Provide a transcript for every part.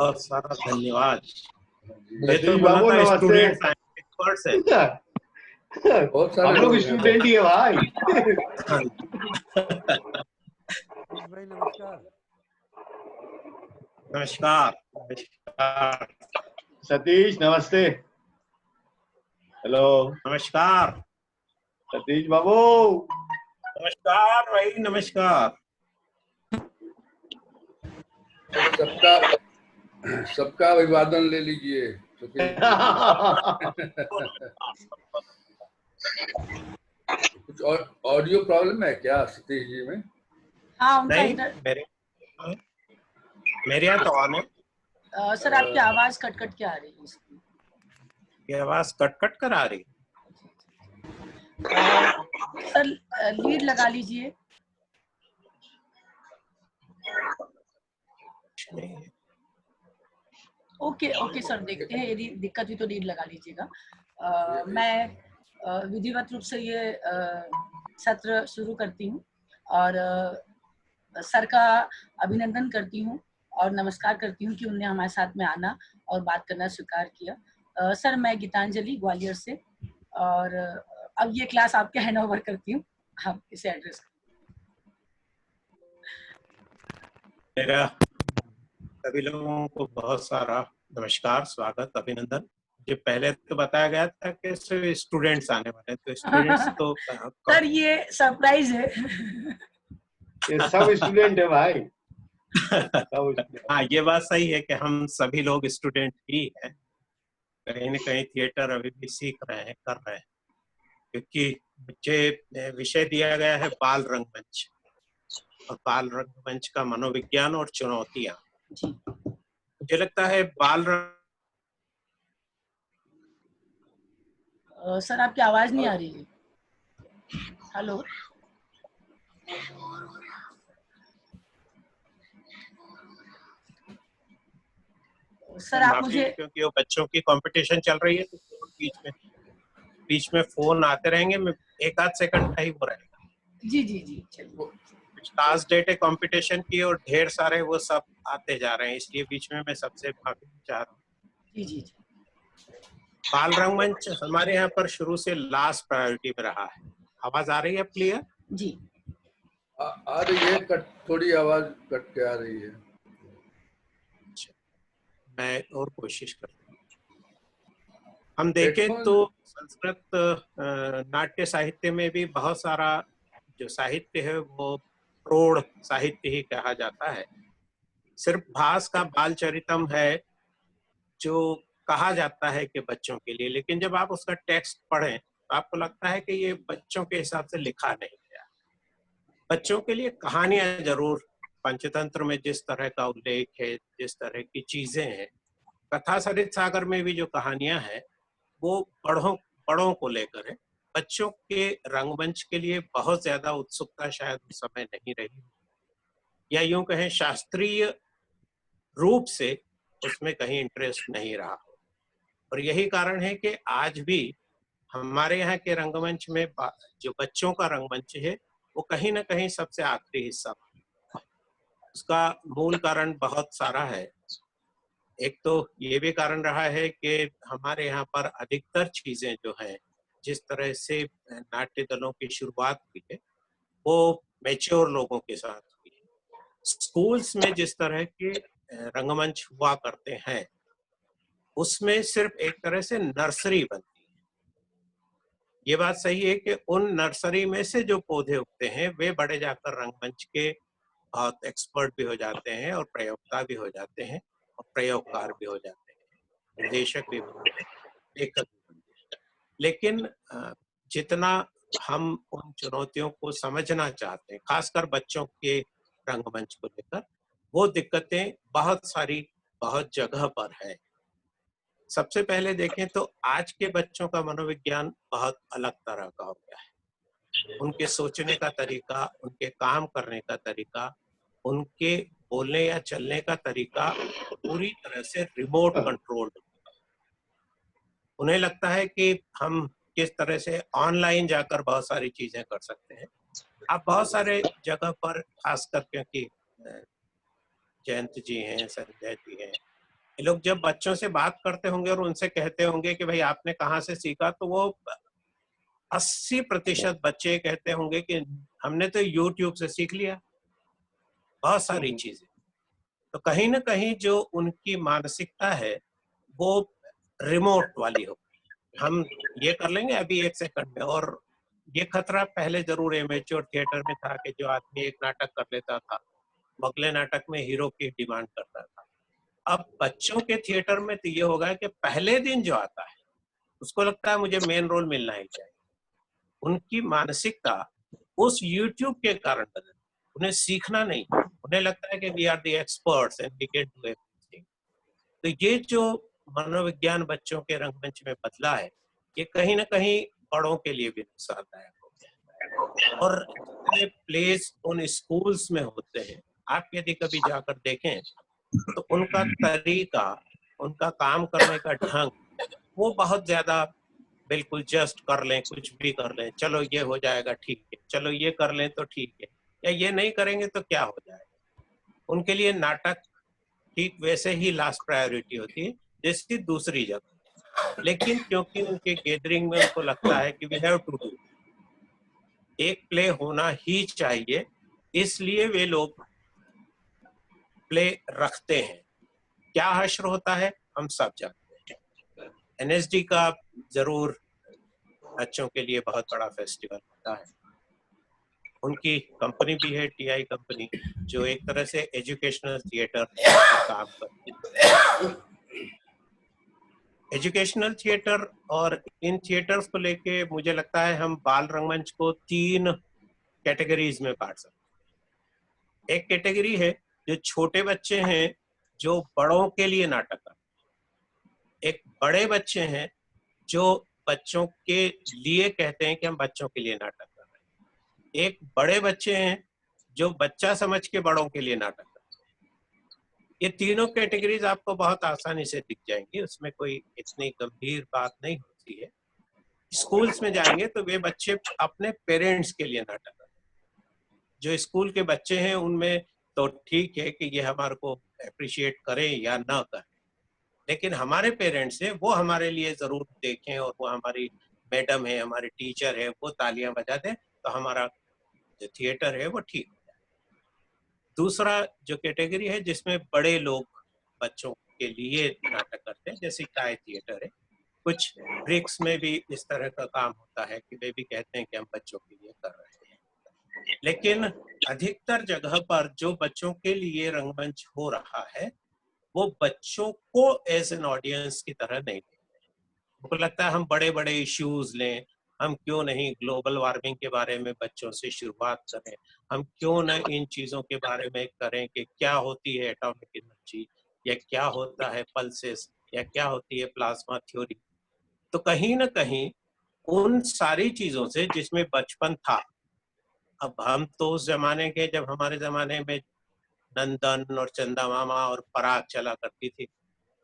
बहुत सारा धन्यवाद। ये तो सतीश बोला बाबू था नमस्ते। स्टूडेंट्स एक्सपर्ट्स है। बहुत हम सारे लोग लोग हैं। स्टूडेंट ही है भाई। भाई नमस्कार। नमस्कार। नमस्कार। सतीश नमस्ते। हेलो नमस्कार सतीश बाबू। नमस्कार भाई, नमस्कार। सबका अभिवादन ले लीजिए। कुछ ऑडियो प्रॉब्लम है क्या सतीश जी में? हाँ, उनका नहीं, मेरे यहाँ तो ऑन है। सर आपकी आवाज कट कट के आ रही है इसकी। ये आवाज कट कट कर आ रही। सर लीड लगा लीजिए। ओके ओके सर, देखते हैं यदि दिक्कत हुई तो लीड लगा लीजिएगा। मैं विधिवत रूप से ये सत्र शुरू करती हूँ और सर का अभिनंदन करती हूँ और नमस्कार करती हूँ कि उन्होंने हमारे साथ में आना और बात करना स्वीकार किया। सर मैं गीतांजलि ग्वालियर से, और अब ये क्लास आपके हैंड ओवर करती हूँ, आप इसे एड्रेस। मेरा सभी लोगों को बहुत सारा नमस्कार, स्वागत, अभिनंदन। जो पहले तो बताया गया था कि सिर्फ स्टूडेंट्स आने वाले, तो स्टूडेंट्स तो सर ये सरप्राइज है। ये सब स्टूडेंट है भाई। हाँ, ये बात सही है कि हम सभी लोग स्टूडेंट ही हैं। कहीं न कहीं थिएटर अभी भी सीख रहे हैं, कर रहे हैं, क्योंकि मुझे विषय दिया गया है बाल रंगमंच, और बाल रंगमंच का मनोविज्ञान और चुनौतियां। मुझे लगता है सर आपकी आवाज नहीं आ रही है। हेलो सर, आप मुझे, क्योंकि वो बच्चों की कंपटीशन चल रही है तो बीच में फोन आते रहेंगे, मैं एक आध सेकंड का ही वो रहेगा। जी जी जी चलिए। लास्ट डेट है कंपटीशन की और ढेर सारे वो सब आते जा रहे हैं, इसलिए बीच में मैं सबसे माफी चाह रहा हूँ। जी जी। बाल रंगमंच हमारे यहाँ पर शुरू से लास्ट प्रायोरिटी में रहा है। आवाज आ रही है क्लियर? जी आ रही है, थोड़ी आवाज कट के आ रही है। मैं और कोशिश करता हूँ। हम देखें तो संस्कृत नाट्य साहित्य में भी बहुत सारा जो साहित्य है वो प्रौढ़ साहित्य ही कहा जाता है। सिर्फ भास का बालचरितम है जो कहा जाता है कि बच्चों के लिए, लेकिन जब आप उसका टेक्स्ट पढ़ें तो आपको लगता है कि ये बच्चों के हिसाब से लिखा नहीं गया। बच्चों के लिए कहानियां जरूर, पंचतंत्र में जिस तरह का उल्लेख है, जिस तरह की चीजें हैं, कथा सरित सागर में भी जो कहानियां हैं वो बड़ों को लेकर है। बच्चों के रंगमंच के लिए बहुत ज्यादा उत्सुकता शायद उस समय नहीं रही, या यूं कहें शास्त्रीय रूप से उसमें कहीं इंटरेस्ट नहीं रहा। और यही कारण है कि आज भी हमारे यहाँ के रंगमंच में जो बच्चों का रंगमंच है वो कहीं ना कहीं सबसे आखिरी हिस्सा। उसका मूल कारण बहुत सारा है। एक तो ये भी कारण रहा है कि हमारे यहाँ पर अधिकतर चीजें जो हैं, जिस तरह से नाट्य दलों की शुरुआत हुई है वो मैच्योर लोगों के साथ हुई है। स्कूल्स में जिस तरह के रंगमंच हुआ करते हैं उसमें सिर्फ एक तरह से नर्सरी बनती है। ये बात सही है कि उन नर्सरी में से जो पौधे उगते हैं वे बड़े जाकर रंगमंच के बहुत एक्सपर्ट भी हो जाते हैं और प्रयोक्ता भी हो जाते हैं और प्रयोगकार भी हो जाते हैं, निर्देशक भी बनते हैं, लेखक भी बनते हैं। लेकिन जितना हम उन चुनौतियों को समझना चाहते हैं, खासकर बच्चों के रंगमंच को लेकर, वो दिक्कतें बहुत सारी बहुत जगह पर है। सबसे पहले देखें तो आज के बच्चों का मनोविज्ञान बहुत अलग तरह का हो गया है। उनके सोचने का तरीका, उनके काम करने का तरीका, उनके बोलने या चलने का तरीका पूरी तरह से रिमोट कंट्रोल्ड। उन्हें लगता है कि हम किस तरह से ऑनलाइन जाकर बहुत सारी चीजें कर सकते हैं। आप बहुत सारे जगह पर, खासकर क्योंकि जयंत जी हैं, संजय जी हैं, ये लोग जब बच्चों से बात करते होंगे और उनसे कहते होंगे कि भाई आपने कहाँ से सीखा, तो वो 80% बच्चे कहते होंगे कि हमने तो YouTube से सीख लिया बहुत सारी चीजें। तो कहीं ना कहीं जो उनकी मानसिकता है वो रिमोट वाली हो, हम ये कर लेंगे अभी 1 सेकंड में। और ये खतरा पहले जरूर एमेच्योर थिएटर में था कि जो आदमी एक नाटक कर लेता था वो अगले नाटक में हीरो की डिमांड करता था। अब बच्चों के थिएटर में तो ये होगा कि पहले दिन जो आता है उसको लगता है मुझे मेन रोल मिलना ही चाहिए। उनकी मानसिकता उस YouTube के कारण बदल, उन्हें सीखना नहीं, उन्हें लगता है कि we are the experts and we can do everything. तो ये जो मनोविज्ञान बच्चों के रंगमंच में बदला है, ये कहीं ना कहीं बड़ों के लिए भी नुकसानदायक हो गया। और जितने प्लेस उन स्कूल्स में होते हैं, आप यदि कभी जाकर देखें तो उनका तरीका, उनका काम करने का ढंग, वो बहुत ज्यादा बिल्कुल जस्ट कर लें, कुछ भी कर लें, चलो ये हो जाएगा ठीक है, चलो ये कर लें तो ठीक है, या ये नहीं करेंगे तो क्या हो जाएगा। उनके लिए नाटक ठीक वैसे ही लास्ट प्रायोरिटी होती है जैसी दूसरी जगह। लेकिन क्योंकि उनके गैदरिंग में उनको लगता है कि वी हैव टू डू, एक प्ले होना ही चाहिए, इसलिए वे लोग प्ले रखते हैं। क्या हश्र होता है हम सब जानते हैं। NSD का जरूर बच्चों के लिए बहुत बड़ा फेस्टिवल होता है। उनकी कंपनी भी है TI कंपनी, जो एक तरह से एजुकेशनल थिएटर का काम करती है। एजुकेशनल थिएटर और इन थिएटर्स को लेके मुझे लगता है हम बाल रंगमंच को 3 कैटेगरीज में बांट सकते हैं। एक कैटेगरी है जो छोटे बच्चे हैं जो बड़ों के लिए नाटक करते हैं। एक बड़े बच्चे हैं जो बच्चों के लिए कहते हैं कि हम बच्चों के लिए नाटक कर रहे हैं। एक बड़े बच्चे हैं जो बच्चा समझ के बड़ों के लिए नाटक करते हैं। ये तीनों कैटेगरीज आपको बहुत आसानी से दिख जाएंगी, उसमें कोई इतनी गंभीर बात नहीं होती है। स्कूल्स में जाएंगे तो वे बच्चे अपने पेरेंट्स के लिए नाटक करते हैं। जो स्कूल के बच्चे हैं उनमें तो ठीक है कि ये हमारे को अप्रिशिएट करें या ना करें, लेकिन हमारे पेरेंट्स हैं वो हमारे लिए जरूर देखें और वो हमारी मैडम है, हमारी टीचर है, वो तालियां बजा दें तो हमारा जो थिएटर है वो ठीक हो जाए। दूसरा जो कैटेगरी है जिसमें बड़े लोग बच्चों के लिए नाटक करते हैं, जैसे काय थिएटर है, कुछ ब्रिक्स में भी इस तरह का काम होता है कि वे भी कहते हैं कि हम बच्चों के लिए कर रहे हैं। लेकिन अधिकतर जगह पर जो बच्चों के लिए रंगमंच हो रहा है वो बच्चों को एज एन ऑडियंस की तरह नहीं देखते हैं। उनको लगता है हम बड़े बड़े इश्यूज लें, हम क्यों नहीं ग्लोबल वार्मिंग के बारे में बच्चों से शुरुआत करें, हम क्यों न इन चीजों के बारे में करें कि क्या होती है एटॉमिक एनर्जी, या क्या होता है पल्सेस, या क्या होती है प्लाज्मा थ्योरी। तो कहीं ना कहीं उन सारी चीजों से जिसमें बचपन था, अब हम तो उस जमाने के, जब हमारे जमाने में नंदन और चंदा मामा और पराग चला करती थी।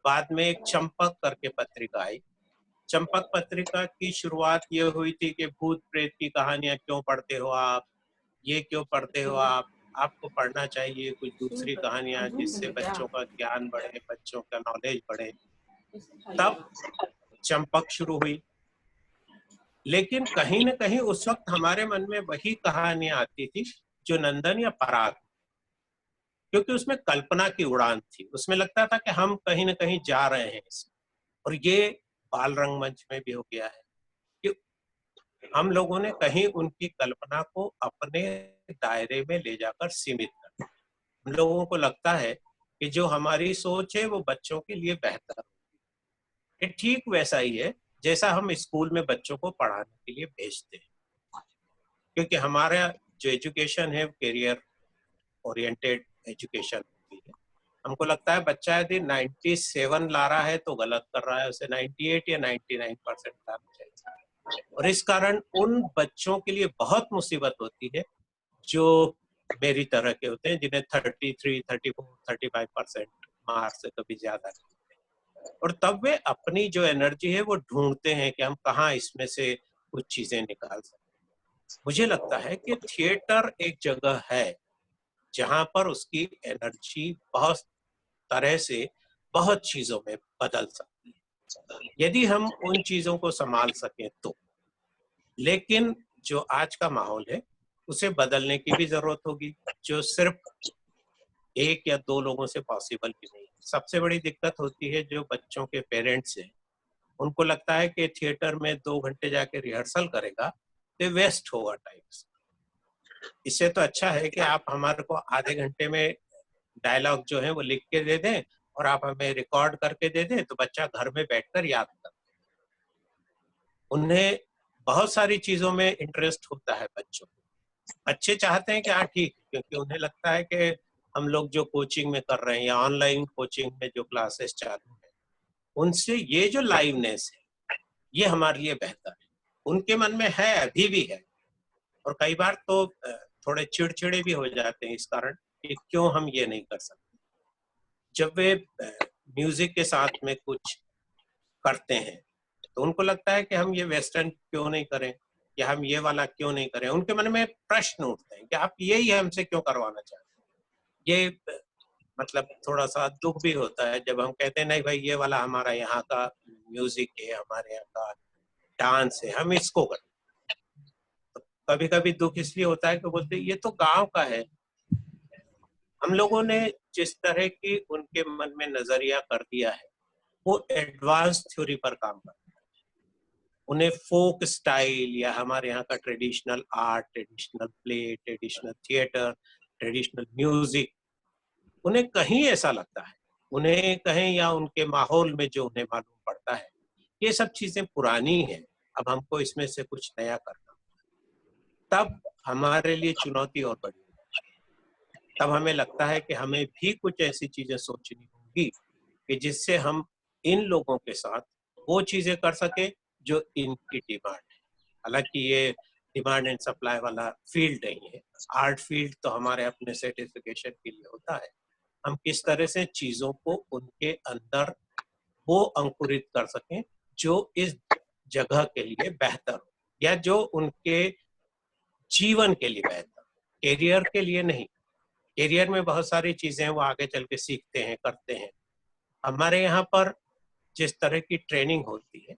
बाद में एक चंपक करके पत्रिका आई। चंपक पत्रिका की शुरुआत ये हुई थी कि भूत प्रेत की कहानियां क्यों पढ़ते हो आप, ये क्यों पढ़ते हो आप, आपको पढ़ना चाहिए कुछ दूसरी कहानियां जिससे बच्चों का ज्ञान बढ़े, बच्चों का नॉलेज बढ़े। तब चंपक शुरू हुई। लेकिन कहीं ना कहीं उस वक्त हमारे मन में वही कहानियां आती थी जो नंदन या पराग, क्योंकि उसमें कल्पना की उड़ान थी, उसमें लगता था कि हम कहीं ना कहीं जा रहे हैं इसमें। और ये बाल रंगमंच में भी हो गया है कि हम लोगों ने कहीं उनकी कल्पना को अपने दायरे में ले जाकर सीमित कर दिया। हम लोगों को लगता है कि जो हमारी सोच है वो बच्चों के लिए बेहतर है। ये ठीक वैसा ही है जैसा हम स्कूल में बच्चों को पढ़ाने के लिए भेजते हैं, क्योंकि हमारा जो एजुकेशन है करियर ओरिएंटेड एजुकेशन होती है। हमको लगता है बच्चा यदि 97 ला रहा है तो गलत कर रहा है, उसे 98 या 99% लाना चाहिए। और इस कारण उन बच्चों के लिए बहुत मुसीबत होती है जो मेरी तरह के होते हैं, जिन्हें 33, 34, 35% मार्क्स से कभी ज्यादा नहीं होते। और तब वे अपनी जो एनर्जी है वो ढूंढते हैं कि हम कहाँ इसमें से कुछ चीजें निकाल सकते। मुझे लगता है कि थिएटर एक जगह है जहां पर उसकी एनर्जी बहुत तरह से बहुत चीजों में बदल सकती है यदि हम उन चीजों को संभाल सकें तो। लेकिन जो आज का माहौल है उसे बदलने की भी जरूरत होगी, जो सिर्फ एक या दो लोगों से पॉसिबल भी नहीं। सबसे बड़ी दिक्कत होती है जो बच्चों के पेरेंट्स हैं, उनको लगता है कि थिएटर में 2 घंटे जाके रिहर्सल करेगा तो वेस्ट होगा टाइम। इससे तो अच्छा है कि आप हमारे को आधे घंटे में डायलॉग जो है वो लिख के दे दें और आप हमें रिकॉर्ड करके दे दें, तो बच्चा घर में बैठकर याद कर। उन्हें बहुत सारी चीजों में इंटरेस्ट होता है बच्चों को। बच्चे चाहते हैं कि हाँ ठीक, क्योंकि उन्हें लगता है कि हम लोग जो कोचिंग में कर रहे हैं या ऑनलाइन कोचिंग में जो क्लासेस चालू है, उनसे ये जो लाइवनेस है ये हमारे लिए बेहतर है। उनके मन में है, अभी भी है, और कई बार तो थोड़े चिड़चिड़े भी हो जाते हैं इस कारण कि क्यों हम ये नहीं कर सकते। जब वे म्यूजिक के साथ में कुछ करते हैं तो उनको लगता है कि हम ये वेस्टर्न क्यों नहीं करें या हम ये वाला क्यों नहीं करें। उनके मन में प्रश्न उठते हैं कि आप यही हमसे क्यों करवाना चाहते हैं। ये मतलब थोड़ा सा दुख भी होता है जब हम कहते हैं नहीं भाई ये वाला हमारा यहाँ का म्यूजिक है, हमारे यहाँ का डांस है, हम इसको करें। तो कभी कभी दुख इसलिए होता है कि बोलते ये तो गांव का है। हम लोगों ने जिस तरह की उनके मन में नजरिया कर दिया है वो एडवांस थ्योरी पर काम करता है। उन्हें फोक स्टाइल या हमारे यहाँ का traditional art, traditional play, traditional theatre, traditional music, उन्हें कहीं ऐसा लगता है, उन्हें कहीं या उनके माहौल में जो उन्हें मालूम पड़ता है ये सब चीजें पुरानी हैं, अब हमको इसमें से कुछ नया करना। तब हमारे लिए चुनौती और बड़ी। तब हमें लगता है कि हमें भी कुछ ऐसी चीजें सोचनी होंगी कि जिससे हम इन लोगों के साथ वो चीजें कर सके जो इनकी डिमांड है। हालांकि ये डिमांड एंड सप्लाई वाला फील्ड नहीं है, आर्ट फील्ड तो हमारे अपने सर्टिफिकेशन के लिए होता है। हम किस तरह से चीजों को उनके अंदर वो अंकुरित कर सकें जो इस जगह के लिए बेहतर हो या जो उनके जीवन के लिए बेहतर, कैरियर के लिए नहीं। कैरियर में बहुत सारी चीजें वो आगे चल के सीखते हैं, करते हैं। हमारे यहाँ पर जिस तरह की ट्रेनिंग होती है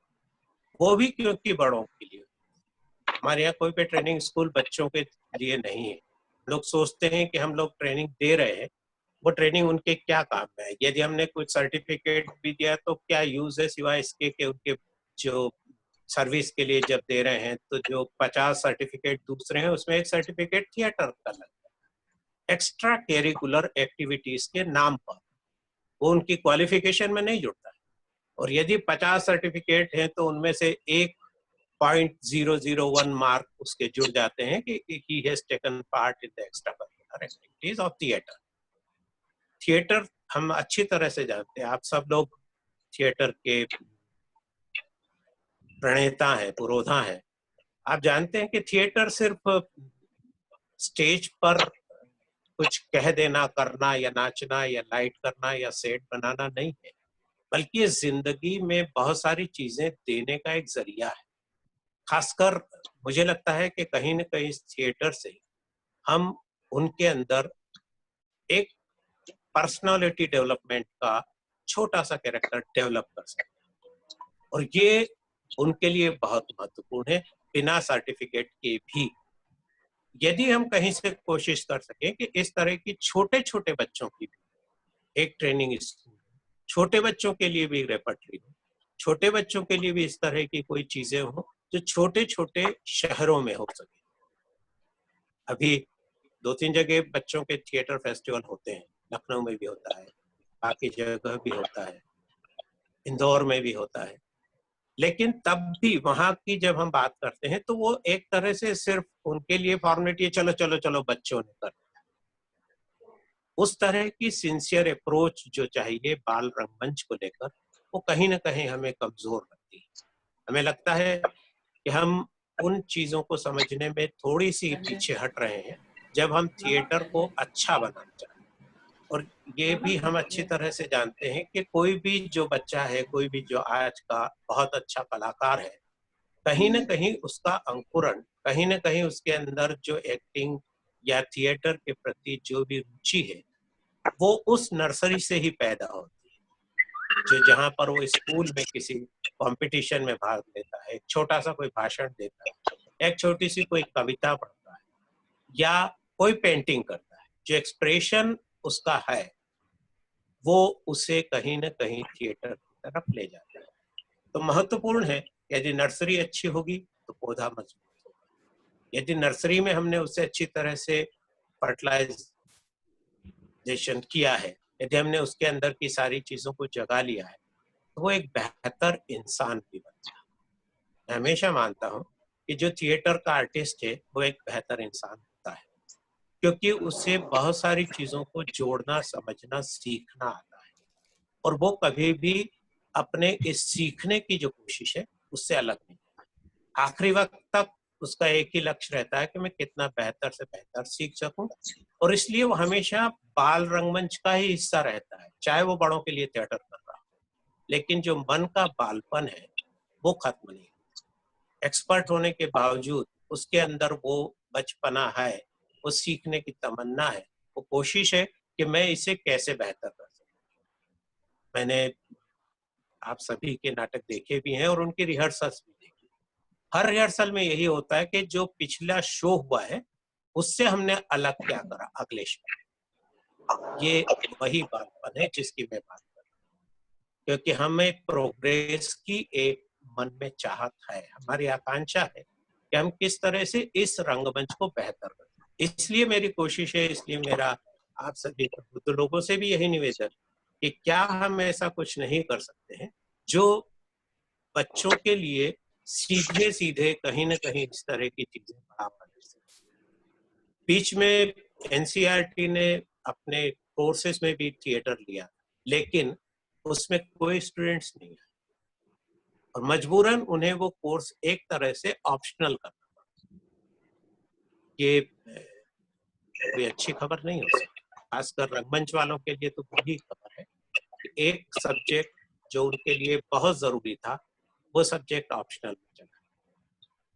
वो भी क्योंकि बड़ों के लिए, हमारे यहाँ कोई भी ट्रेनिंग स्कूल बच्चों के लिए नहीं है। लोग सोचते हैं कि हम लोग ट्रेनिंग दे रहे हैं, वो ट्रेनिंग उनके क्या काम में है। यदि हमने कुछ सर्टिफिकेट भी दिया तो क्या यूज है सिवाय इसके कि उनके जो सर्विस के लिए जब दे रहे हैं तो जो 50 सर्टिफिकेट दूसरे हैं उसमें एक सर्टिफिकेट थिएटर का लगता है एक्स्ट्रा करिकुलर एक्टिविटीज के नाम पर, वो उनकी क्वालिफिकेशन में नहीं जुड़ता है। और यदि 50 सर्टिफिकेट हैं तो उनमें से 1.001 मार्क उसके जुड़ जाते हैं कि he has taken part in the extracurricular activities of theater। Theatre हम अच्छी तरह से जानते हैं, आप सब लोग थिएटर के प्रणेता हैं, पुरोधा हैं। आप जानते हैं कि थिएटर सिर्फ स्टेज पर कुछ कह देना, करना या नाचना या लाइट करना या सेट बनाना नहीं है, बल्कि ये जिंदगी में बहुत सारी चीजें देने का एक जरिया है। खासकर मुझे लगता है कि कहीं न कहीं इस थिएटर से हम उनके अंदर एक पर्सनालिटी डेवलपमेंट का छोटा सा कैरेक्टर डेवलप कर सकते हैं, और ये उनके लिए बहुत महत्वपूर्ण है बिना सर्टिफिकेट के भी। यदि हम कहीं से कोशिश कर सकें कि इस तरह की छोटे छोटे बच्चों की भी एक ट्रेनिंग स्कूल, छोटे बच्चों के लिए भी रेपर्टरी हो, छोटे बच्चों के लिए भी इस तरह की कोई चीजें हो जो छोटे छोटे शहरों में हो सके। अभी 2-3 जगह बच्चों के थिएटर फेस्टिवल होते हैं, लखनऊ में भी होता है, बाकी जगह भी होता है, इंदौर में भी होता है। लेकिन तब भी वहां की जब हम बात करते हैं तो वो एक तरह से सिर्फ उनके लिए फॉर्मेलिटी है, चलो चलो चलो बच्चों ने कर दिया। उस तरह की सिंसियर अप्रोच जो चाहिए बाल रंगमंच को लेकर, वो कहीं ना कहीं हमें कमजोर लगती है। हमें लगता है कि हम उन चीजों को समझने में थोड़ी सी पीछे हट रहे हैं जब हम थिएटर को अच्छा बनाना चाहते हैं। और ये भी हम अच्छी तरह से जानते हैं कि कोई भी जो बच्चा है, कोई भी जो आज का बहुत अच्छा कलाकार है, कहीं ना कहीं उसका अंकुरण, कहीं ना कहीं उसके अंदर जो एक्टिंग या थिएटर के प्रति जो भी रुचि है वो उस नर्सरी से ही पैदा होती है। जो जहाँ पर वो स्कूल में किसी कंपटीशन में भाग लेता है, एक छोटा सा कोई भाषण देता है, एक छोटी सी कोई कविता पढ़ता है या कोई पेंटिंग करता है, जो एक्सप्रेशन उसका है वो उसे कहीं ना कहीं थिएटर की तरफ ले जाता है। तो महत्वपूर्ण है, यदि नर्सरी अच्छी होगी तो पौधा मजबूत होगा। यदि नर्सरी में हमने उसे अच्छी तरह से फर्टिलाइजेशन किया है, यदि हमने उसके अंदर की सारी चीजों को जगा लिया है, तो वो एक बेहतर इंसान भी बनता है। मैं हमेशा मानता हूँ कि जो थिएटर का आर्टिस्ट है वो एक बेहतर इंसान होता है, क्योंकि उसे बहुत सारी चीजों को जोड़ना, समझना, सीखना आता है और वो कभी भी अपने इस सीखने की जो कोशिश है उससे अलग नहीं होता। आखिरी वक्त तक उसका एक ही लक्ष्य रहता है कि मैं कितना बेहतर से बेहतर सीख सकूं, और इसलिए वो हमेशा बाल रंगमंच का ही हिस्सा रहता है, चाहे वो बड़ों के लिए थिएटर कर रहा हो। लेकिन जो मन का बालपन है वो खत्म नहीं होता। एक्सपर्ट होने के बावजूद उसके अंदर वो बचपना है, वो सीखने की तमन्ना है, वो कोशिश है कि मैं इसे कैसे बेहतर कर सकूं। मैंने आप सभी के नाटक देखे भी हैं और उनकी रिहर्सल्स भी देखी। हर रिहर्सल में यही होता है कि जो पिछला शो हुआ है उससे हमने अलग क्या करा अगले शो। ये वही बातपन है जिसकी मैं बात कर रहा हूँ, क्योंकि हमें प्रोग्रेस की एक मन में चाहत है, हमारी आकांक्षा है कि हम किस तरह से इस रंगमंच को बेहतर करें। इसलिए मेरी कोशिश है, इसलिए मेरा आप सभी प्रबुद्ध लोगों से भी यही निवेदन कि क्या हम ऐसा कुछ नहीं कर सकते हैं जो बच्चों के लिए सीधे सीधे कहीं ना कहीं इस तरह की चीजें बढ़ावा दे सके। बीच में एनसीईआरटी ने अपने कोर्सेज में भी थिएटर लिया, लेकिन उसमें कोई स्टूडेंट्स नहीं है और मजबूरन उन्हें वो कोर्स एक तरह से ऑप्शनल करना पड़ा। ये कोई अच्छी खबर नहीं हो सकती, खासकर रंगमंच वालों के लिए तो बुरी खबर है कि एक सब्जेक्ट जो उनके लिए बहुत जरूरी था वो सब्जेक्ट ऑप्शनल में चला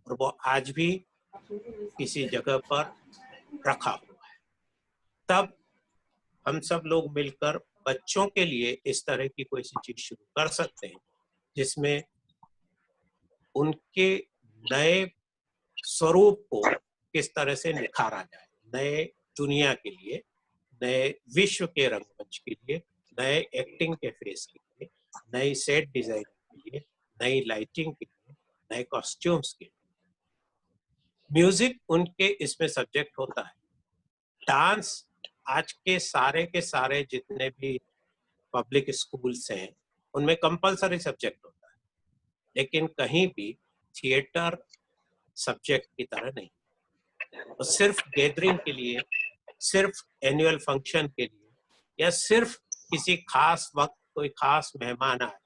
और वो आज भी किसी जगह पर रखा हुआ है। तब हम सब लोग मिलकर बच्चों के लिए इस तरह की कोई सी चीज शुरू कर सकते हैं जिसमें उनके नए स्वरूप को किस तरह से निखारा जाए, नए दुनिया के लिए, नए विश्व के रंगमंच के लिए, नए एक्टिंग के फेस के लिए, नई सेट डिजाइन के लिए, नई लाइटिंग के लिए, नए कॉस्ट्यूम्स के लिए। म्यूजिक उनके इसमें सब्जेक्ट होता है। डांस आज के सारे जितने भी पब्लिक स्कूल्स हैं उनमें कंपलसरी सब्जेक्ट होता है, लेकिन कहीं भी थिएटर सब्जेक्ट की तरह नहीं। तो सिर्फ गैदरिंग के लिए, सिर्फ एनुअल फंक्शन के लिए या सिर्फ किसी खास वक्त कोई खास मेहमान आए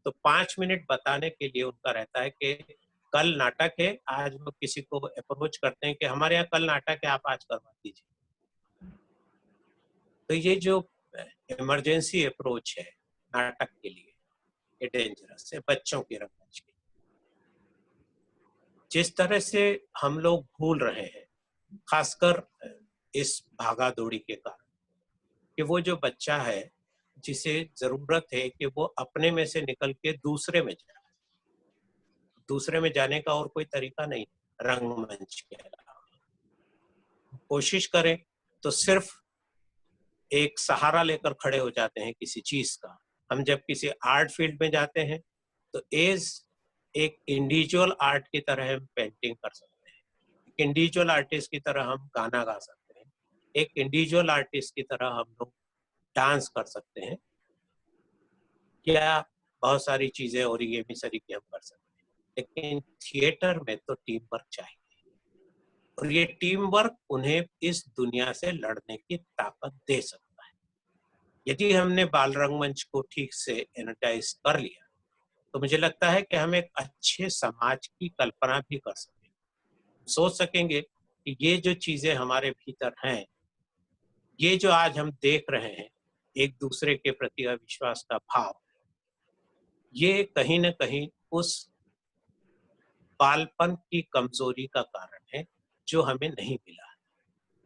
तो 5 मिनट बताने के लिए उनका रहता है कि कल नाटक है। आज वो किसी को अप्रोच करते हैं कि हमारे यहाँ कल नाटक है, आप आज करवा दीजिए। तो ये जो इमरजेंसी अप्रोच है नाटक के लिए, ये डेंजरस है बच्चों के रंगमंच के। जिस तरह से हम लोग भूल रहे हैं, खासकर इस भागा दौड़ी के कारण, कि वो जो बच्चा है जिसे जरूरत है कि वो अपने में से निकल के दूसरे में जाए, दूसरे में जाने का और कोई तरीका नहीं रंगमंच के अलावा। कोशिश करें तो सिर्फ एक सहारा लेकर खड़े हो जाते हैं किसी चीज का। हम जब किसी आर्ट फील्ड में जाते हैं तो एज एक इंडिविजुअल आर्ट की तरह हम पेंटिंग कर सकते हैं, एक इंडिविजुअल आर्टिस्ट की तरह हम गाना गा सकते हैं, एक इंडिविजुअल आर्टिस्ट की तरह हम लोग डांस कर सकते हैं, क्या बहुत सारी चीजें और ये भी सारी हम कर सकते हैं। लेकिन थिएटर में तो टीम वर्क चाहिए और ये टीम वर्क उन्हें इस दुनिया से लड़ने की ताकत दे सकता है। यदि हमने बाल रंगमंच को ठीक से एनर्जाइज कर लिया तो मुझे लगता है कि हम एक अच्छे समाज की कल्पना भी कर सकेंगे। सोच सकेंगे कि ये जो चीजें हमारे भीतर हैं, ये जो आज हम देख रहे हैं, एक दूसरे के प्रति अविश्वास का भाव, ये कहीं ना कहीं उस बालपन की कमजोरी का कारण है जो हमें नहीं मिला।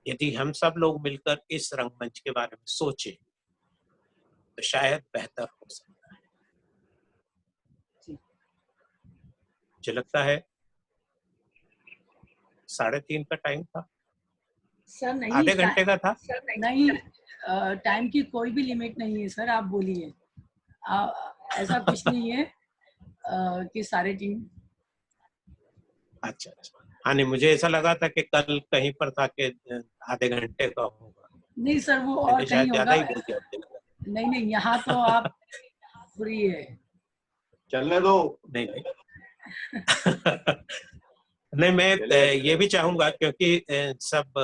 यदि हम सब लोग मिलकर इस रंगमंच के बारे में सोचें तो शायद बेहतर हो सकता है। मुझे लगता है 3:30 का टाइम था, सर नहीं, आधे घंटे का था। नहीं, टाइम की कोई भी लिमिट नहीं है सर, आप बोलिए। ऐसा कुछ नहीं है कि 3:30। अच्छा अच्छा, हाँ नहीं, मुझे ऐसा लगा था कि कल कहीं पर था कि आधे घंटे का होगा। नहीं सर, वो और मैंने कहीं शायद ज्यादा होगा। ही बोल दिया मुझे लगा। नहीं नहीं, यहाँ तो आप फ्री है। चलने दो। नहीं नहीं नहीं, मैं ये भी चाहूंगा क्योंकि सब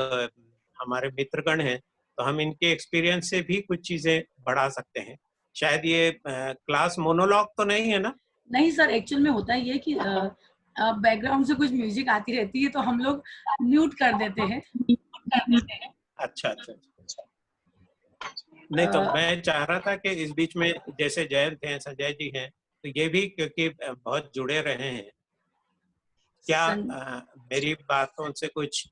हमारे मित्रगण हैं, तो हम इनके एक्सपीरियंस से भी कुछ चीजें बढ़ा सकते हैं। शायद ये क्लास मोनोलॉग तो नहीं है ना? नहीं सर, एक्चुअल में होता ये कि बैकग्राउंड से कुछ म्यूजिक आती रहती है तो हम लोग म्यूट कर देते हैं। अच्छा अच्छा, नहीं तो मैं चाह रहा था कि इस बीच में जैसे जयंत हैं, संजय जी हैं, तो ये भी क्योंकि बहुत जुड़े रहे हैं, क्या मेरी बातों से कुछ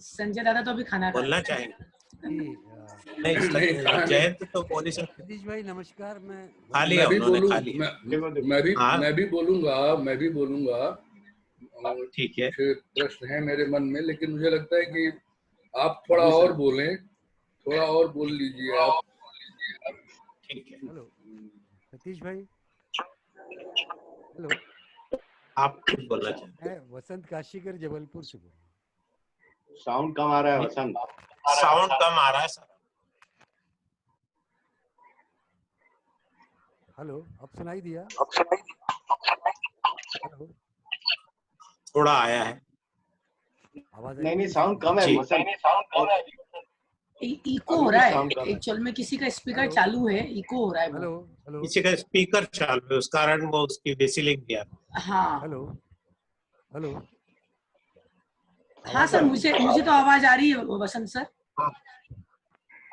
संजय दादा तो अभी खाना खा बोलना रहे हैं। चाहेंगे? नहीं, नहीं, जयंत तो बोल ही सकते। सतीश भाई नमस्कार। खा लिया उन्होंने, खा लिया। हाँ। मैं भी बोलूंगा। ठीक है, कुछ प्रश्न है मेरे मन में, लेकिन मुझे लगता है कि आप थोड़ा और बोलें, थोड़ा और बोल लीजिए आप। ठीक है। हेलो सतीश भाई। हेलो, आप कुछ बोलना चाहते मैं वसंत काशीकर जबलपुर से बोल रहा हूँ। साउंड कम आ रहा है वसंत। हैं? साउंड कम आ रहा है सर। हेलो, अब सुनाई दिया? हेलो, थोड़ा आया है। आवाज नहीं नहीं, साउंड कम है जी। वसंत। इको हो रहा है एक्चुअल में, किसी का स्पीकर हेलो। चालू है, इको हो रहा है हेलो वो। हेलो किसी का स्पीकर चालू है, उस कारण वो उसकी बेसिलिंग दिया। हाँ हेलो हेलो, हाँ सर, मुझे तो आवाज आ रही है वसंत सर।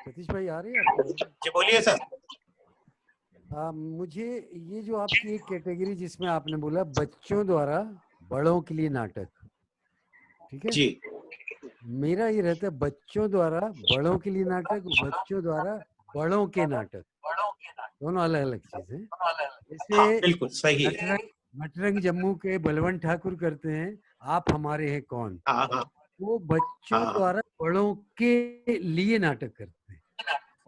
सतीश भाई आ रही है आपको? जी बोलिए सर। मुझे ये जो आपकी एक कैटेगरी जिसमें आपने बोला बच्चों द्वारा बड़ों के लिए नाटक, ठीक है? जी मेरा ये रहता है बच्चों द्वारा बड़ों के लिए नाटक, बच्चों द्वारा बड़ों के नाटक, दोनों अलग अलग चीज है। हाँ, जैसे बिल्कुल सही है। नटरंग जम्मू के बलवंत ठाकुर करते हैं आप हमारे हैं कौन, हाँ हाँ वो बच्चों हाँ द्वारा बड़ों के लिए नाटक करते हैं।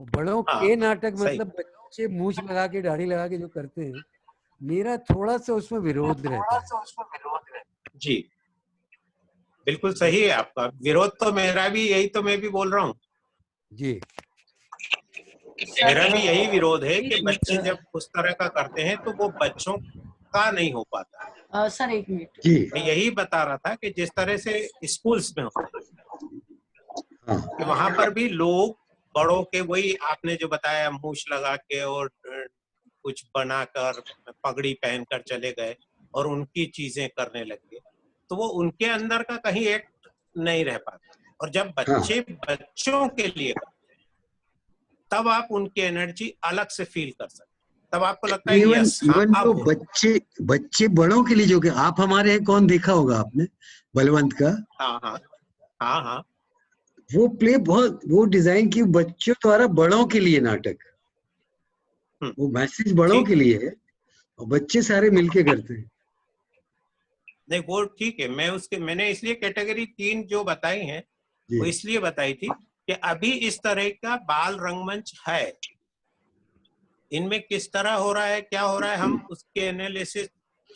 और बड़ों हाँ, के नाटक सही। मतलब बच्चे मूछ लगा के दाढ़ी लगा के जो करते हैं, मेरा थोड़ा सा उसमें विरोध रहता है। जी बिल्कुल सही है आपका विरोध, तो मेरा भी यही तो मैं भी बोल रहा हूँ। जी मेरा भी यही विरोध है कि एक बच्चे मिनट, जब उस तरह का करते हैं तो वो बच्चों का नहीं हो पाता। सर एक मिनट। जी मैं यही बता रहा था कि जिस तरह से स्कूल्स में होते हैं कि वहां पर भी लोग बड़ों के, वही आपने जो बताया, मूछ लगा के और कुछ बनाकर पगड़ी पहनकर चले गए और उनकी चीजें करने लगे, तो वो उनके अंदर का कहीं एक्ट नहीं रह पाता। और जब बच्चे बच्चों के लिए करते हैं तब आप उनकी एनर्जी अलग से फील कर सकते हैं, तब आपको लगता है इवन यस, हाँ इवन अब जो हो। बच्चे बड़ों के लिए जो कि आप हमारे हैं कौन देखा होगा आपने बलवंत का, हाँ हाँ हाँ हाँ वो प्ले बहुत वो डिजाइन की बच्चों द्वारा बड़ों के लिए नाटक, वो मैसेज बड़ों ठीक के है। लिए है और बच्चे सारे मिलके करते हैं। नहीं वो ठीक है, मैंने इसलिए कैटेगरी 3 जो बताई हैं जी वो इसलिए बताई थी कि अभी इस तरह का बाल रंगमंच है, इनमें किस तरह हो रहा है, क्या हो रहा है, हम उसके एनालिसिस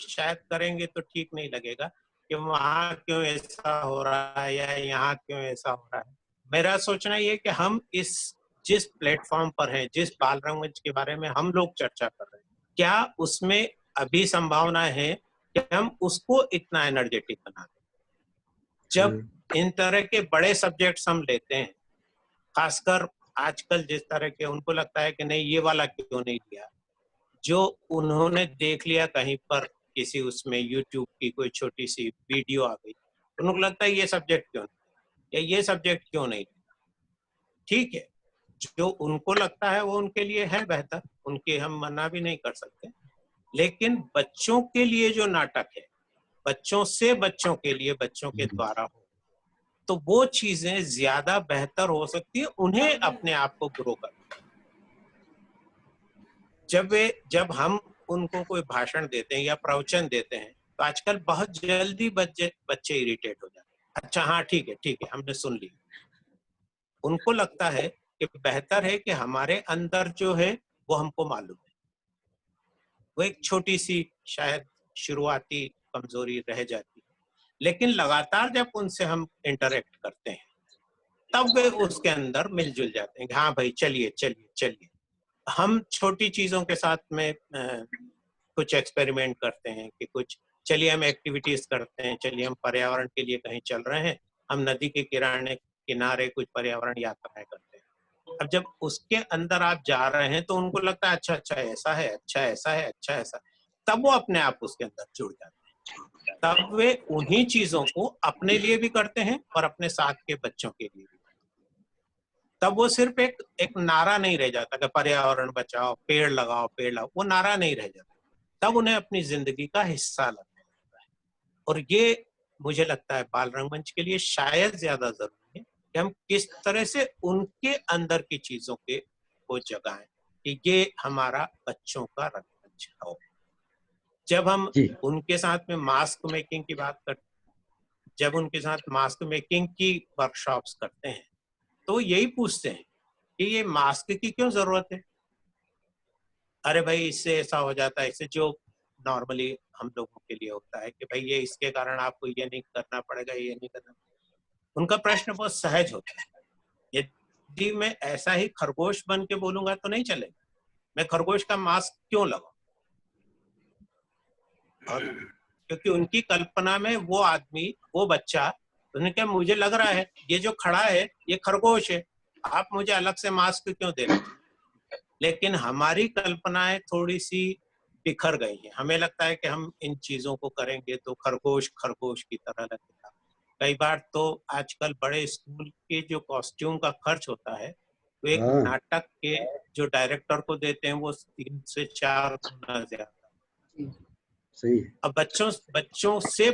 शायद करेंगे तो ठीक नहीं लगेगा कि वहां क्यों ऐसा हो रहा है या यहाँ क्यों ऐसा हो रहा है। मेरा सोचना ये कि हम जिस प्लेटफॉर्म पर हैं, जिस बाल रंगमंच के बारे में हम लोग चर्चा कर रहे हैं, क्या उसमें अभी संभावना है कि हम उसको इतना एनर्जेटिक बना दें। जब इन तरह के बड़े सब्जेक्ट्स हम लेते हैं, खासकर आजकल जिस तरह के, उनको लगता है कि नहीं ये वाला क्यों नहीं लिया, जो उन्होंने देख लिया कहीं पर किसी उसमें यूट्यूब की कोई छोटी सी वीडियो आ गई, उनको लगता है ये सब्जेक्ट क्यों नहीं, या ये सब्जेक्ट क्यों नहीं। ठीक है, जो उनको लगता है वो उनके लिए है बेहतर, उनके हम मना भी नहीं कर सकते, लेकिन बच्चों के लिए जो नाटक है, बच्चों से बच्चों के लिए, बच्चों के द्वारा हो, तो वो चीजें ज्यादा बेहतर हो सकती है, उन्हें अपने आप को ग्रो कर। जब हम उनको कोई भाषण देते हैं या प्रवचन देते हैं तो आजकल बहुत जल्दी बच्चे इरिटेट हो जाते हैं। अच्छा हाँ ठीक है हमने सुन लिया। उनको लगता है कि बेहतर है कि हमारे अंदर जो है वो हमको मालूम है। वो एक छोटी सी शायद शुरुआती कमजोरी रह जाती है, लेकिन लगातार जब उनसे हम इंटरेक्ट करते हैं तब वे उसके अंदर मिलजुल जाते हैं। हाँ भाई चलिए। हम छोटी चीजों के साथ में कुछ एक्सपेरिमेंट करते हैं कि कुछ चलिए हम एक्टिविटीज करते हैं, चलिए हम पर्यावरण के लिए कहीं चल रहे हैं, हम नदी के किनारे कुछ पर्यावरण यात्राएं करते हैं। अब जब उसके अंदर आप जा रहे हैं तो उनको लगता है अच्छा ऐसा है, अच्छा ऐसा है, अच्छा ऐसा, तब वो अपने आप उसके अंदर जुड़ जाते हैं। तब वे उन्हीं चीजों को अपने लिए भी करते हैं और अपने साथ के बच्चों के लिए भी। तब वो सिर्फ एक नारा नहीं रह जाता कि पर्यावरण बचाओ, पेड़ लगाओ, वो नारा नहीं रह जाता। तब उन्हें अपनी जिंदगी का हिस्सा लगने लगता है। और ये मुझे लगता है बाल रंगमंच के लिए शायद ज्यादा जरूरी है कि हम किस तरह से उनके अंदर की चीजों के को जगाएं कि ये हमारा बच्चों का रंगमंच हो। जब हम उनके साथ में मास्क मेकिंग की बात करते हैं, जब उनके साथ मास्क मेकिंग की वर्कशॉप्स करते हैं, तो यही पूछते हैं कि ये मास्क की क्यों जरूरत है। अरे भाई इससे ऐसा हो जाता है, इससे जो नॉर्मली हम लोगों के लिए होता है कि भाई ये इसके कारण आपको ये नहीं करना पड़ेगा, ये नहीं करना। उनका प्रश्न बहुत सहज होता है। यदि मैं ऐसा ही खरगोश बन के बोलूंगा तो नहीं चलेगा। मैं खरगोश का मास्क क्यों लगाऊं? और क्योंकि उनकी कल्पना में वो आदमी, वो बच्चा, उन्हें क्या मुझे लग रहा है ये जो खड़ा है ये खरगोश है, आप मुझे अलग से मास्क क्यों दे रहे हैं? लेकिन हमारी कल्पनाएं थोड़ी सी बिखर गई हैं। हमें लगता है कि हम इन चीजों को करेंगे तो खरगोश की तरह लगेगा। कई बार तो आजकल बड़े स्कूल के जो कॉस्ट्यूम का खर्च होता है वो एक नाटक के जो डायरेक्टर को देते हैं वो 3 से 4 गुना ज्यादा। सही। अब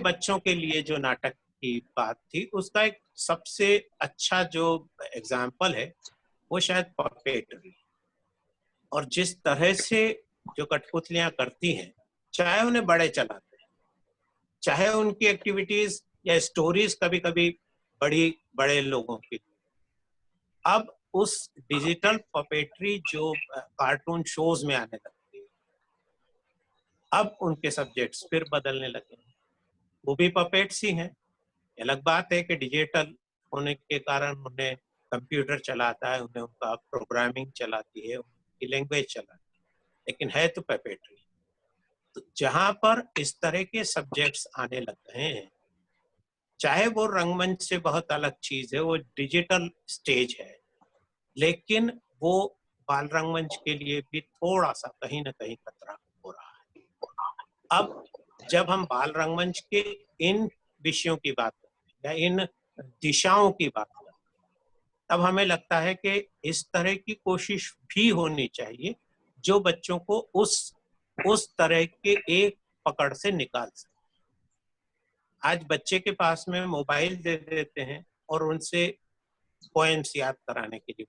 बच्चों के लिए जो नाटक की बात थी उसका एक सबसे अच्छा जो एग्जाम्पल है वो शायद पपेटरी। और जिस तरह से जो कठपुतलियां करती हैं, चाहे उन्हें बड़े चलाते हैं, चाहे उनकी एक्टिविटीज या स्टोरीज कभी कभी बड़े लोगों की। अब उस डिजिटल पपेट्री जो कार्टून शोज में आने लगती है, अब उनके सब्जेक्ट्स फिर बदलने लगे। वो भी पपेट्स ही हैं। अलग बात है कि डिजिटल होने के कारण उन्हें कंप्यूटर चलाता है, उन्हें उनका प्रोग्रामिंग चलाती है, उनकी लैंग्वेज चलाती है, लेकिन है तो पपेट्री। तो जहां पर इस तरह के सब्जेक्ट्स आने लग गए हैं, चाहे वो रंगमंच से बहुत अलग चीज है, वो डिजिटल स्टेज है, लेकिन वो बाल रंगमंच के लिए भी थोड़ा सा कहीं ना कहीं खतरा हो रहा है। अब जब हम बाल रंगमंच के इन विषयों की बात करते हैं या इन दिशाओं की बात करते हैं, तब हमें लगता है कि इस तरह की कोशिश भी होनी चाहिए जो बच्चों को उस तरह के एक पकड़ से निकाल सके। आज बच्चे के पास में मोबाइल दे देते हैं और उनसे पोएम्स याद कराने के लिए।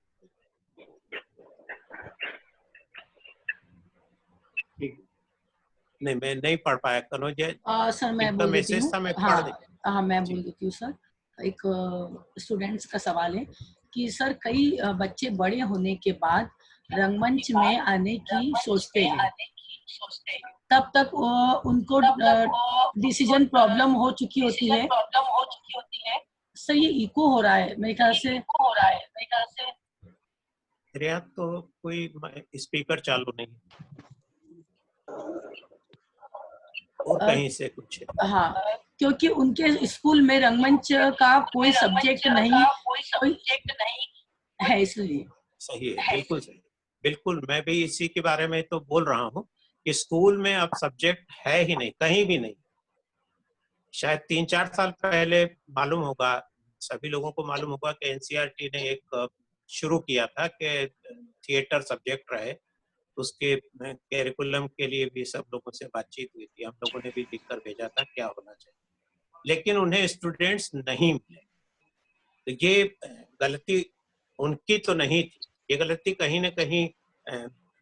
नहीं, मैं नहीं पढ़ पाया। कनोज सर मैं बोल देती हूँ। हाँ मैं बोल देती हूँ सर। एक स्टूडेंट्स का सवाल है कि सर कई बच्चे बड़े होने के बाद रंगमंच में आने की सोचते हैं, तब तक उनको डिसीजन प्रॉब्लम हो चुकी होती है। सर ये इको हो रहा है मेरे ख्याल से। मेरे यहाँ तो कोई स्पीकर चालू नहीं, और कहीं से कुछ है। हाँ, क्योंकि उनके स्कूल में रंगमंच का कोई सब्जेक्ट नहीं है, इसलिए। सही है, बिल्कुल सही। बिल्कुल, मैं भी इसी के बारे में तो बोल रहा हूँ कि स्कूल में अब सब्जेक्ट है ही नहीं, कहीं भी नहीं। शायद 3-4 साल पहले मालूम होगा, सभी लोगों को मालूम होगा कि एनसीईआरटी ने एक शुरू किया था कि थिएटर सब्जेक्ट रहे। उसके कैरिकुलम के लिए भी सब लोगों से बातचीत हुई थी, हम लोगों ने भी लिखकर भेजा था क्या होना चाहिए, लेकिन उन्हें स्टूडेंट्स नहीं मिले। तो ये गलती उनकी तो नहीं थी, ये गलती कहीं ना कहीं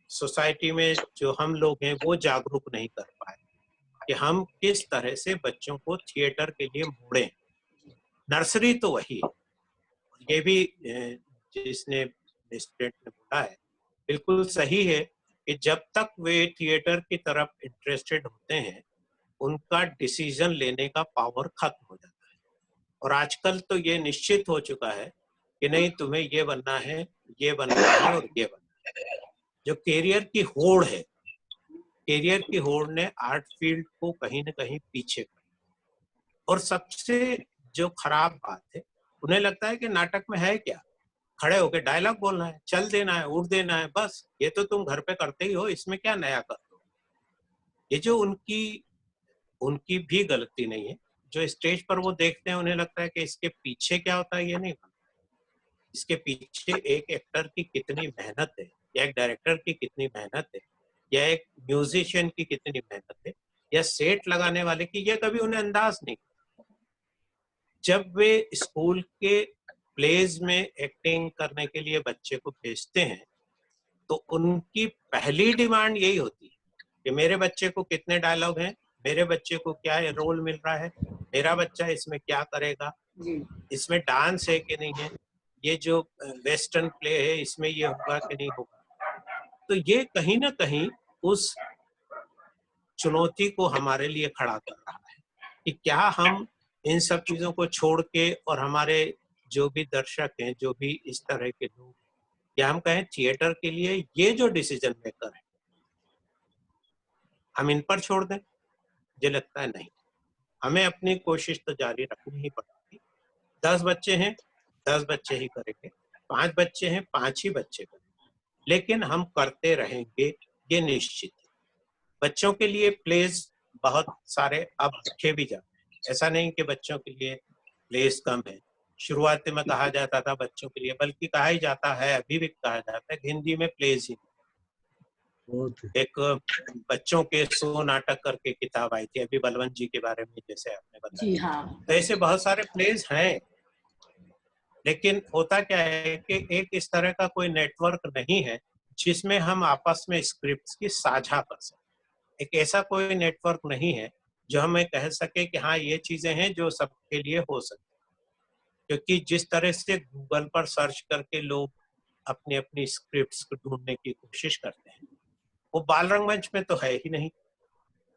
सोसाइटी में जो हम लोग हैं वो जागरूक नहीं कर पाए। कि हम किस तरह से बच्चों को थिएटर के लिए मोड़ें। नर्सरी तो वही है। ये भी जिसने स्टूडेंट ने बोला है बिल्कुल सही है कि जब तक वे थिएटर की तरफ इंटरेस्टेड होते हैं उनका डिसीजन लेने का पावर खत्म हो जाता है। और आजकल तो ये निश्चित हो चुका है कि नहीं, तुम्हें ये बनना है, ये बनना है और ये बनना है। जो कैरियर की होड़ है, कैरियर की होड़ ने आर्ट फील्ड को कहीं ना कहीं पीछे कर। और सबसे जो खराब बात है, उन्हें लगता है कि नाटक में है क्या, खड़े होकर डायलॉग बोलना है, चल देना है, उड़ देना है, बस ये तो तुम घर पे करते ही हो, इसमें क्या नया कर दो। ये जो उनकी भी गलती नहीं है। जो स्टेज पर वो देखते हैं उन्हें लगता है कि इसके पीछे क्या होता है, ये नहीं पता। इसके पीछे एक एक्टर की कितनी मेहनत है, या एक डायरेक्टर की कितनी मेहनत है, या एक म्यूजिशियन की कितनी मेहनत है, या सेट लगाने वाले की, ये कभी उन्हें अंदाज नहीं। जब वे स्कूल के प्लेज में एक्टिंग करने के लिए बच्चे को भेजते हैं तो उनकी पहली डिमांड यही होती है कि मेरे बच्चे को कितने डायलॉग हैं, मेरे बच्चे को क्या रोल मिल रहा है, मेरा बच्चा इसमें क्या करेगा, इसमें डांस है कि नहीं है, ये जो वेस्टर्न प्ले है इसमें ये होगा कि नहीं होगा। तो ये कहीं ना कहीं उस चुनौती को हमारे लिए खड़ा कर रहा है कि क्या हम इन सब चीजों को छोड़ के, और हमारे जो भी दर्शक हैं, जो भी इस तरह के लोग, या हम कहें थिएटर के लिए ये जो डिसीजन मेकर है, हम इन पर छोड़ दें। मुझे लगता है नहीं, हमें अपनी कोशिश तो जारी रखनी ही पड़ेगी। 10 बच्चे हैं, 10 बच्चे ही करेंगे, 5 बच्चे हैं, 5 ही बच्चे करेंगे, लेकिन हम करते रहेंगे, ये निश्चित है। बच्चों के लिए प्लेस बहुत सारे अब रखे भी जाते हैं, ऐसा नहीं कि बच्चों के लिए प्लेस कम है। शुरुआत में कहा जाता था बच्चों के लिए, बल्कि कहा ही जाता है, अभी भी कहा जाता है हिंदी में प्लेस ही। एक बच्चों के 100 नाटक करके किताब आई थी अभी बलवंत जी के बारे में, जैसे आपने बताया। जी हाँ। तो ऐसे बहुत सारे प्लेस हैं, लेकिन होता क्या है कि एक इस तरह का कोई नेटवर्क नहीं है जिसमें हम आपस में स्क्रिप्ट्स की साझा कर सकें। एक ऐसा कोई नेटवर्क नहीं है जो हमें कह सके कि हाँ ये चीजें हैं जो सबके लिए हो सकती। क्योंकि जिस तरह से गूगल पर सर्च करके लोग अपनी अपनी स्क्रिप्ट्स को ढूंढने की कोशिश करते हैं, वो बाल रंगमंच में तो है ही नहीं।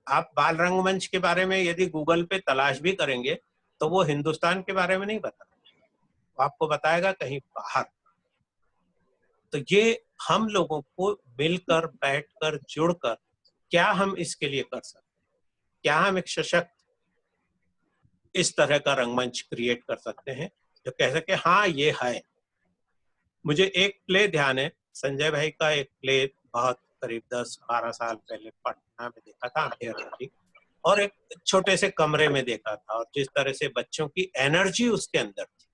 आप बाल रंगमंच के बारे में यदि गूगल पे तलाश भी करेंगे तो वो हिंदुस्तान के बारे में नहीं बताएगा, वो आपको बताएगा कहीं बाहर। तो ये हम लोगों को मिलकर, बैठकर, जुड़कर क्या हम इसके लिए कर सकते हैं, क्या हम एक सशक्त इस तरह का रंगमंच क्रिएट कर सकते हैं जो कह सके हाँ ये है। मुझे एक प्ले ध्यान है, संजय भाई का एक प्ले बहुत करीब 10-12 साल पहले पटना में देखा था, और एक छोटे से कमरे में देखा था, और जिस तरह से बच्चों की एनर्जी उसके अंदर थी।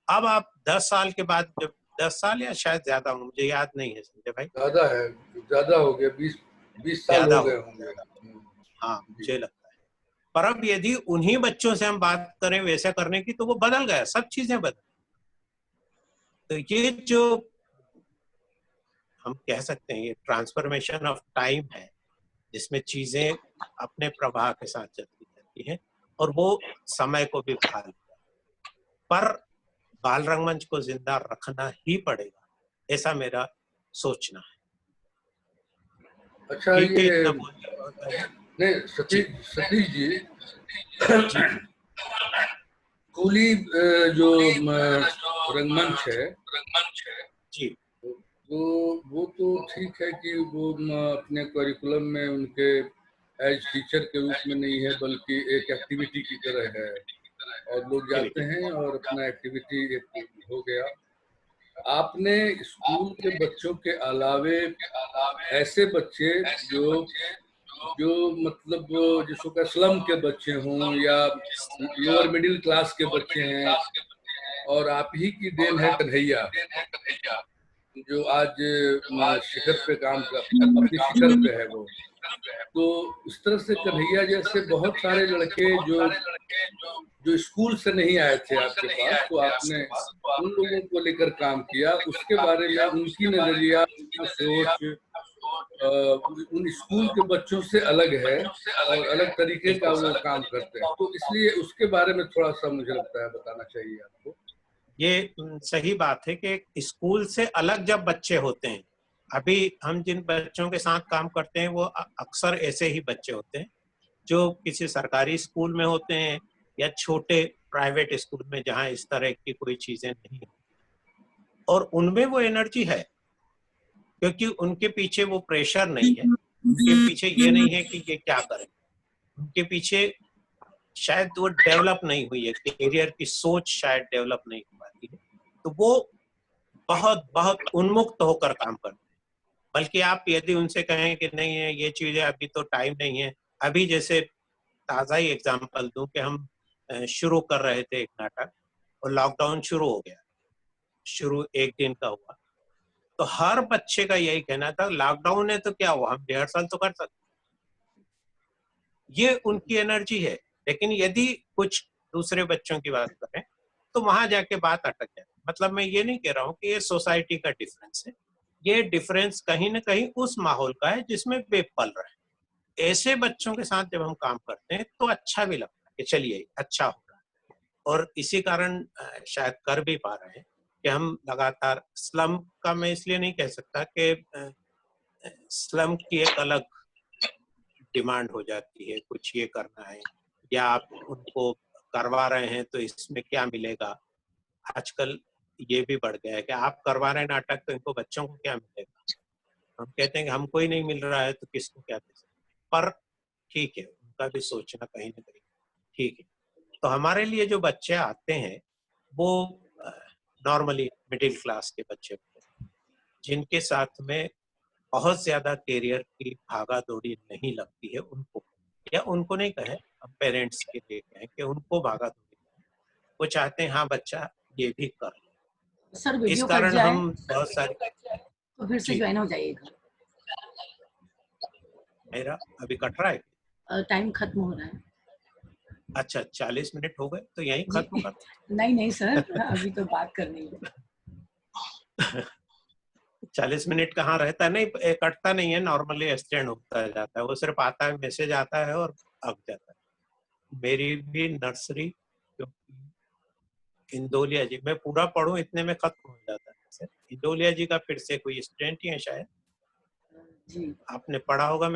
अब आप 10 साल के बाद, जब 10 साल या शायद ज्यादा, मुझे याद नहीं है संजय भाई, ज्यादा है, ज्यादा हो गया, 20 साल हो गए होंगे। हाँ मुझे लगता है। पर अब यदि उन्हीं बच्चों से हम बात करें वैसा करने की, तो वो बदल गया, सब चीजें बदल। तो ये जो हम कह सकते हैं ये ट्रांसफॉर्मेशन ऑफ टाइम है, जिसमें चीजें अपने प्रवाह के साथ चलती रहती हैं, और वो समय को भी बहाल किया। पर बाल रंगमंच को जिंदा रखना ही पड़ेगा, ऐसा मेरा सोचना है। अच्छा, ये नहीं सतीश जी, स्कूली जो रंगमंच है जी, तो वो तो ठीक है कि वो अपने करिकुलम में उनके एज टीचर के रूप में नहीं है, बल्कि एक एक्टिविटी की तरह है, और लोग जाते हैं और अपना एक्टिविटी एक हो गया। आपने स्कूल के बच्चों के अलावे ऐसे बच्चे जो मतलब जिसको का स्लम के बच्चे हों या लोअर मिडिल क्लास के बच्चे हैं, और आप ही की देन है कन्हैया जो आज शिखर पे काम कर, अपनी शिखर पे है वो। तो इस तरह से कन्हैया जैसे बहुत सारे लड़के जो स्कूल से नहीं आए थे आपके पास, तो आपने उन लोगों को लेकर काम किया, उसके बारे में उनकी नजरिया, सोच उन स्कूल के बच्चों से अलग है और अलग तरीके का वो काम करते हैं, तो इसलिए उसके बारे में थोड़ा सा मुझे लगता है बताना चाहिए आपको। ये सही बात है कि स्कूल से अलग जब बच्चे होते हैं, अभी हम जिन बच्चों के साथ काम करते हैं वो अक्सर ऐसे ही बच्चे होते हैं जो किसी सरकारी स्कूल में होते हैं या छोटे प्राइवेट स्कूल में जहाँ इस तरह की कोई चीजें नहीं, और उनमें वो एनर्जी है क्योंकि उनके पीछे वो प्रेशर नहीं है, उनके पीछे ये नहीं है कि ये क्या करें, उनके पीछे शायद वो डेवलप नहीं हुई है, करियर की सोच शायद डेवलप नहीं हो पाती है, तो वो बहुत बहुत उन्मुक्त होकर काम करते हैं। बल्कि आप यदि उनसे कहें कि नहीं है ये चीजें अभी तो टाइम नहीं है, अभी जैसे ताज़ा ही एग्जांपल दूं कि हम शुरू कर रहे थे एक नाटक और लॉकडाउन शुरू हो गया, शुरू एक दिन का हुआ, तो हर बच्चे का यही कहना था लॉकडाउन है तो क्या हुआ, हम रिहर्सल तो कर सकते, ये उनकी एनर्जी है। लेकिन यदि कुछ दूसरे बच्चों की बात करें तो वहां जाके बात अटक जाए। मतलब मैं ये नहीं कह रहा हूँ कि ये सोसाइटी का डिफरेंस है, ये डिफरेंस कहीं ना कहीं उस माहौल का है जिसमें वे पल रहे हैं। ऐसे बच्चों के साथ जब हम काम करते हैं तो अच्छा भी लगता है कि चलिए अच्छा हो रहा है, और इसी कारण शायद कर भी पा रहे हैं कि हम लगातार स्लम का, मैं इसलिए नहीं कह सकता कि स्लम की एक अलग डिमांड हो जाती है, कुछ ये करना है या आप उनको करवा रहे हैं तो इसमें क्या मिलेगा। आजकल ये भी बढ़ गया है कि आप करवा रहे हैं नाटक तो इनको बच्चों को क्या मिलेगा, हम कहते हैं कि हमको ही नहीं मिल रहा है तो किसको क्या दे सकते। पर ठीक है, उनका भी सोचना कहीं ना कहीं ठीक है। तो हमारे लिए जो बच्चे आते हैं वो नॉर्मली मिडिल क्लास के बच्चे होते हैं जिनके साथ में बहुत ज्यादा करियर की भागा दौड़ी नहीं लगती है उनको, या उनको नहीं कहे, हम पेरेंट्स के लिए कहें कि उनको भागा दौड़ी, वो चाहते हैं हाँ बच्चा ये भी कर ले। सर इस वीडियो कट कारण जाए हम बहुत सारे, तो फिर से जी। ज्वाइन हो जाइएगा, मेरा अभी कट रहा है, टाइम खत्म हो रहा है। अच्छा 40 मिनट हो गए तो यहीं खत्म कर नहीं नहीं सर, अभी तो बात करनी है। 40 मिनट कहाँ रहता है, नहीं कटता नहीं है, नॉर्मली एक्सटेंड होता जाता है, वो सिर्फ आता है, मैसेज आता है और अब जाता है। मेरी भी नर्सरी इंदौलिया जी, मैं पूरा पढ़ूं इतने में खत्म हो जाता है। इंदौलिया जी का फिर से कोई स्टूडेंट ही है शायद, जी आपने पढ़ा होगा।